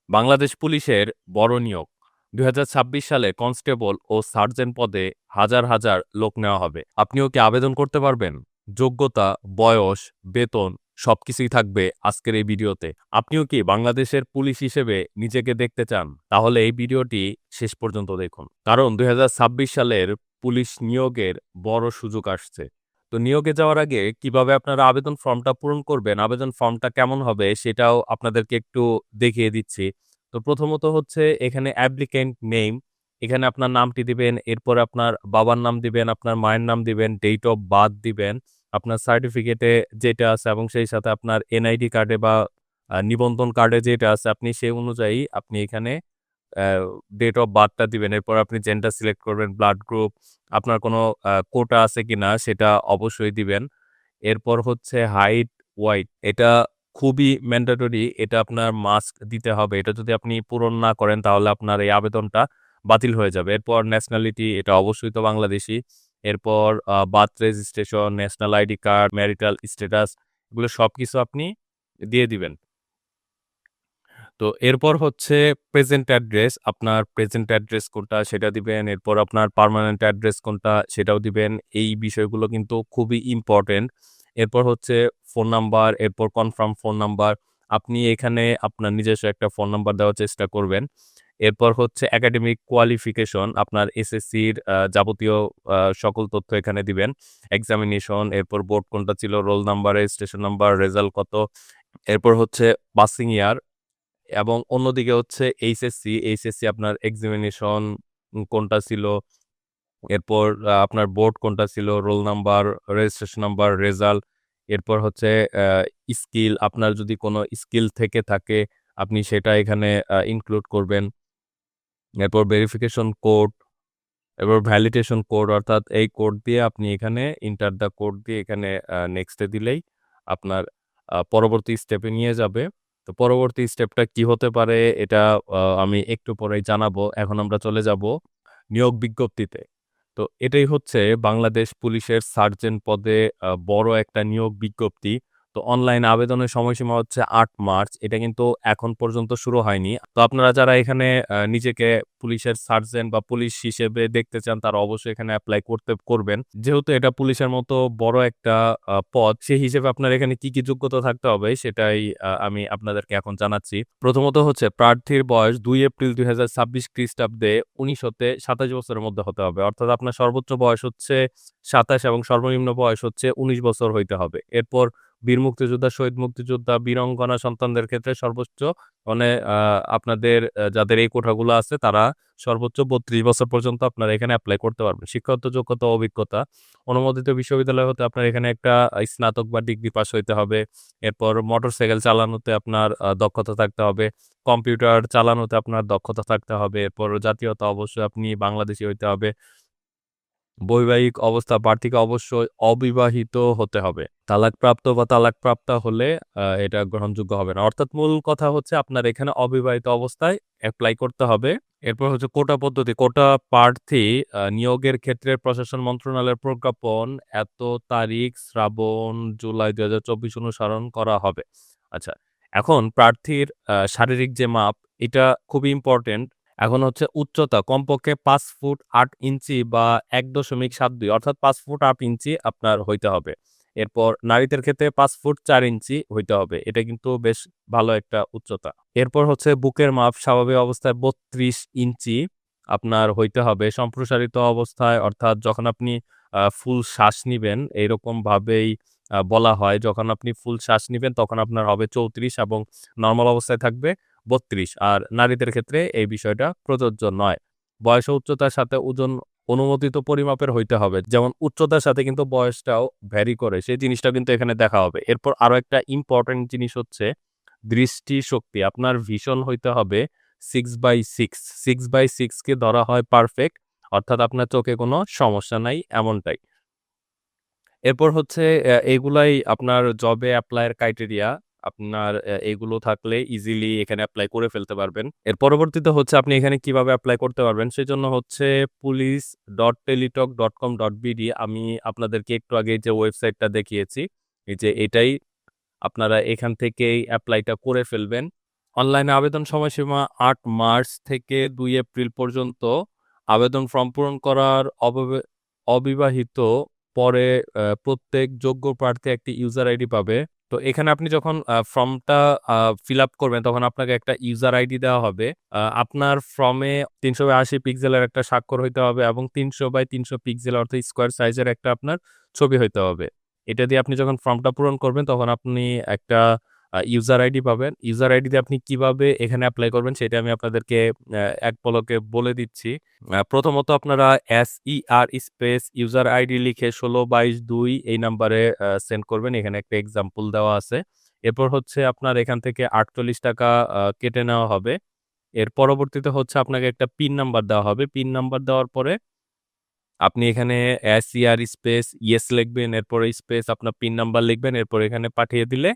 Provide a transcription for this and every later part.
বাংলাদেশ পুলিশের বড় নিয়োগ ২০২৬ সালে কনস্টেবল ও সার্জেন্ট পদে হাজার হাজার লোক নেওয়া হবে। আপনিও কি আবেদন করতে পারবেন? যোগ্যতা, বয়স, বেতন সবকিছুই থাকবে আজকের এই ভিডিওতে। আপনিও কি বাংলাদেশের পুলিশ হিসেবে নিজেকে দেখতে চান? তাহলে এই ভিডিওটি শেষ পর্যন্ত দেখুন। কারণ ২০২৬ সালের পুলিশ নিয়োগের বড় সুযোগ আসছে। তো নিয়োগে যাওয়ার আগে কিভাবে আপনারা আবেদন ফর্মটা পূরণ করবেন, আবেদন ফর্মটা কেমন হবে সেটাও আপনাদেরকে একটু দেখিয়ে দিচ্ছি। তো প্রথমত হচ্ছে এখানে অ্যাপ্লিক্যান্ট নেম, এখানে আপনার নামটি দিবেন, এরপর আপনার বাবার নাম দিবেন, আপনার মায়ের নাম দিবেন, ডেট অফ বার্থ দিবেন, আপনার সার্টিফিকেটে যেটা আছে এবং সেই সাথে আপনার এনআইডি কার্ডে বা নিবন্ধন কার্ডে যেটা আছে আপনি সেই অনুযায়ী আপনি এখানে অ্যা ডেট অফ বার্থটা দিবেন। এরপর আপনি জেন্ডার সিলেক্ট করবেন, ব্লাড গ্রুপ, আপনার কোনো কোটা আছে কিনা সেটা অবশ্যই দিবেন। এরপর হচ্ছে হাইট, ওয়েট এটা খুবই ম্যান্ডেটরি। এটা আপনার মাস্ট দিতে হবে। এটা যদি আপনি পূরণ না করেন তাহলে আপনার এই আবেদনটা বাতিল হয়ে যাবে। এরপর ন্যাশনালিটি এটা অবশ্যই তো বাংলাদেশী। এরপর birth registration, national ID card, marital status এগুলো সবকিছু আপনি দিয়ে দিবেন। তো এরপর হচ্ছে প্রেজেন্ট অ্যাড্রেস, আপনার প্রেজেন্ট অ্যাড্রেস কোনটা সেটা দিবেন। এরপর আপনার পার্মানেন্ট অ্যাড্রেস কোনটা সেটাও দিবেন। এই বিষয়গুলো কিন্তু খুবই ইম্পোর্টেন্ট। এরপর হচ্ছে ফোন নাম্বার, এরপর কনফার্ম ফোন নাম্বার। আপনি এখানে আপনার নিজস্ব একটা ফোন নাম্বার দেওয়ার চেষ্টা করবেন। এরপর হচ্ছে একাডেমিক কোয়ালিফিকেশন, আপনার এসএসসির যাবতীয় সকল তথ্য এখানে দিবেন। এক্সামিনেশন, এরপর বোর্ড কোনটা ছিল, roll number, registration number, result কত। এরপর হচ্ছে পাসিং ইয়ার এবং অন্যদিকে হচ্ছে এইচএসসি আপনার এক্সামিনেশন কোনটা ছিল, এরপর আপনার বোর্ড কোনটা ছিল, roll number, registration number, result. এরপর হচ্ছে স্কিল, আপনার যদি কোনো স্কিল থেকে থাকে আপনি সেটা এখানে ইনক্লুড করবেন। এরপর ভেরিফিকেশন কোড, এরপর ভ্যালিডেশন কোড অর্থাৎ এই কোড দিয়ে আপনি এখানে এন্টার দ্য কোড দিয়ে এখানে নেক্সট এ দিলেই আপনার পরবর্তী স্টেপে নিয়ে যাবে। তো পরবর্তী স্টেপটা কি হতে পারে এটা আমি একটু পরেই জানাবো। এখন আমরা চলে যাব নিয়োগ বিজ্ঞপ্তিতে। তো এটাই হচ্ছে বাংলাদেশ পুলিশের সার্জেন্ট পদে বড় একটা নিয়োগ বিজ্ঞপ্তি। তো অনলাইন আবেদনের সময়সীমা হচ্ছে ৮ মার্চ। এটা কিন্তু এখন পর্যন্ত শুরু হয়নি। তো আপনারা যারা এখানে নিজেকে পুলিশের সার্জেন্ট বা পুলিশ হিসেবে দেখতে চান তারা অবশ্যই এখানে এপ্লাই করবেন। যেহেতু এটা পুলিশের মতো বড় একটা পদ, সেই হিসেবে আপনার এখানে কি যোগ্যতা থাকতে হবে সেটাই আমি আপনাদেরকে এখন জানাচ্ছি। প্রথমত হচ্ছে প্রার্থীর বয়স ২ এপ্রিল ২০২৬ খ্রিস্টাব্দে ১৯ হতে ২৭ বছরের মধ্যে হতে হবে। অর্থাৎ আপনার সর্বোচ্চ বয়স হচ্ছে ২৭ এবং সর্বনিম্ন বয়স হচ্ছে ১৯ বছর হইতে হবে। এরপর বীর মুক্তিযোদ্ধা, শহীদ মুক্তিযোদ্ধা, বীরাঙ্গনা সন্তানদের ক্ষেত্রে সর্বোচ্চ মানে আপনাদের যাদের এই কোঠাগুলো আছে তারা সর্বোচ্চ ৩২ বছর পর্যন্ত আপনারা এখানে এপ্লাই করতে পারবেন। শিক্ষাগত যোগ্যতা ও অভিজ্ঞতা, অনুমোদিত বিশ্ববিদ্যালয় হতে আপনার এখানে একটা স্নাতক বা ডিগ্রি পাস হইতে হবে। এরপর মোটরসাইকেল চালানোতে আপনার দক্ষতা থাকতে হবে। কম্পিউটার চালানোতে আপনার দক্ষতা থাকতে হবে। এরপর জাতীয়তা অবশ্যই আপনি বাংলাদেশী হইতে হবে। বৈবাহিক অবস্থা প্রার্থীকে অবশ্যই অবিবাহিত হতে হবে। তালাকপ্রাপ্ত বা তালাকপ্রাপ্তা হলে এটা গ্রহণযোগ্য হবে না। অর্থাৎ মূল কথা হচ্ছে আপনার এখানে অবিবাহিত অবস্থায় এপ্লাই করতে হবে। এরপর হচ্ছে কোটা পদ্ধতি। কোটা প্রার্থী নিয়োগের ক্ষেত্রে প্রশাসন মন্ত্রণালয়ের প্রজ্ঞাপন এত তারিখ শ্রাবণ জুলাই ২০২৪ অনুসরণ করা হবে। আচ্ছা, এখন প্রার্থীর শারীরিক যে মাপ এটা খুবই ইম্পোর্টেন্ট। এখন হচ্ছে উচ্চতা কমপক্ষে ৫ ফুট ৮ ইঞ্চি বা ১.৭২ অর্থাৎ ৫ ফুট ৮ ইঞ্চি আপনার হইতে হবে। এরপর নারীদের ক্ষেত্রে ৫ ফুট ৪ ইঞ্চি হইতে হবে। এটা কিন্তু বেশ ভালো একটা উচ্চতা। এরপর হচ্ছে বুকের মাপ স্বাভাবিক অবস্থায় ৩২ ইঞ্চি আপনার হইতে হবে। সম্প্রসারিত অবস্থায় অর্থাৎ যখন আপনি ফুল শ্বাস নিবেন এইরকমভাবেই বলা হয়। যখন আপনি ফুল শ্বাস নিবেন তখন আপনার হবে ৩৪ এবং নরমাল অবস্থায় থাকবে ৩২ আর নারীদের ক্ষেত্রে এই বিষয়টা প্রযোজ্য নয়। বয়স ও উচ্চতার সাথে ওজন অনুমোদিত পরিমাপের হইতে হবে। যেমন উচ্চতার সাথে কিন্তু বয়সটাও ভ্যারি করে। সেই জিনিসটাও কিন্তু এখানে দেখা হবে। এরপর আরো একটা ইম্পোর্টেন্ট জিনিস হচ্ছে দৃষ্টিশক্তি। আপনার ভিশন হইতে হবে 6/6 6/6 কে ধরা হয় পারফেক্ট। অর্থাৎ আপনার চোখে কোনো সমস্যা নাই এমনটাই। এরপর হচ্ছে এগুলাই আপনার জবে এপ্লাই এর ক্রাইটেরিয়া। আপনার এগুলো থাকলে ইজিলি এখানে এপ্লাই করে ফেলতে পারবেন। এর পরবর্তীতে হচ্ছে আপনি এখানে কিভাবে এপ্লাই করতে পারবেন সেজন্য হচ্ছে police.teletalk.com.bd আমি আপনাদেরকে একটু আগে যে ওয়েবসাইটটা দেখিয়েছি, এই যে এটাই আপনারা এখান থেকেই এপ্লাইটা করে ফেলবেন। অনলাইনে আবেদন সময়সীমা ৮ মার্চ থেকে ২ এপ্রিল পর্যন্ত। আবেদন ফর্ম পূরণ করার অবিবাহিত পরে প্রত্যেক যোগ্য প্রার্থী একটি ইউজার আইডি পাবে। তো এখানে আপনি যখন ফর্মটা ফিল আপ করবেন তখন আপনাকে একটা ইউজার আইডি দেওয়া হবে। আপনার ফর্মে ৩৮০ পিক্সেলের একটা স্বাক্ষর হইতে হবে এবং ৩০০ বাই ৩০০ পিক্সেল অর্থাৎ স্কোয়ার সাইজের একটা আপনার ছবি হইতে হবে। এটা দিয়ে আপনি যখন ফর্মটা পূরণ করবেন তখন আপনি একটা ইউজার আইডি পাবেন। ইউজার আইডি দিয়ে আপনি কিভাবে এখানে এপ্লাই করবেন সেটা আমি আপনাদেরকে এক পলকে বলে দিচ্ছি। প্রথমত আপনারা SER স্পেস ইউজার আইডি লিখে ১৬/২২/২ এই নাম্বারে সেন্ড করবেন। এখানে একটা এক্সাম্পল দেওয়া আছে। এরপর হচ্ছে আপনার এখান থেকে ৳৪৮ কেটে নেওয়া হবে। এর পরবর্তীতে হচ্ছে আপনাকে একটা পিন নাম্বার দেওয়া হবে। পিন নাম্বার দেওয়ার পরে আপনি এখানে SER স্পেস ইয়েস লিখবেন, এরপরে স্পেস আপনার পিন নাম্বার লিখবেন, এরপর এখানে পাঠিয়ে দিলে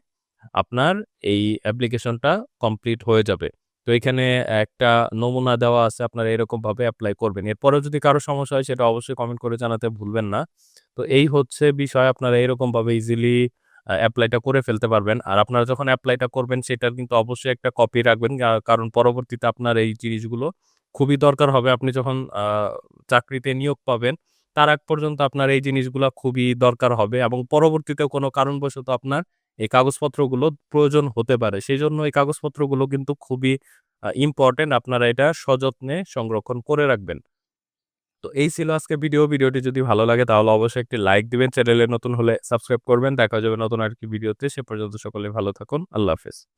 আপনার এই অ্যাপ্লিকেশনটা কমপ্লিট হয়ে যাবে। তো এখানে একটা নমুনা দেওয়া আছে, আপনারা এরকমভাবে এপ্লাই করবেন। এরপরেও যদি কারো সমস্যা হয় সেটা অবশ্যই কমেন্ট করে জানাতে ভুলবেন না। তো এই হচ্ছে বিষয়, আপনারা এরকমভাবে ইজিলি এপ্লাইটা করে ফেলতে পারবেন। আর আপনারা যখন এপ্লাইটা করবেন সেটার কিন্তু অবশ্যই একটা কপি রাখবেন। কারণ পরবর্তীতে আপনার এই জিনিসগুলো খুবই দরকার হবে। আপনি যখন চাকরিতে নিয়োগ পাবেন তার আগ পর্যন্ত আপনার এই জিনিসগুলা খুবই দরকার হবে এবং পরবর্তীতে কোনো কারণবশত আপনার এই কাগজপত্রগুলো প্রয়োজন হতে পারে। সেজন্য এই কাগজপত্রগুলো কিন্তু খুবই ইম্পোর্টেন্ট। আপনারা এটা সযত্নে সংরক্ষণ করে রাখবেন। তো এই ছিল আজকের ভিডিও। ভিডিওটি যদি ভালো লাগে তাহলে অবশ্যই একটি লাইক দিবেন। চ্যানেলে নতুন হলে সাবস্ক্রাইব করবেন। দেখা যাবে নতুন আরেকটি ভিডিওতে। সে পর্যন্ত সকলে ভালো থাকুন। আল্লাহ হাফেজ।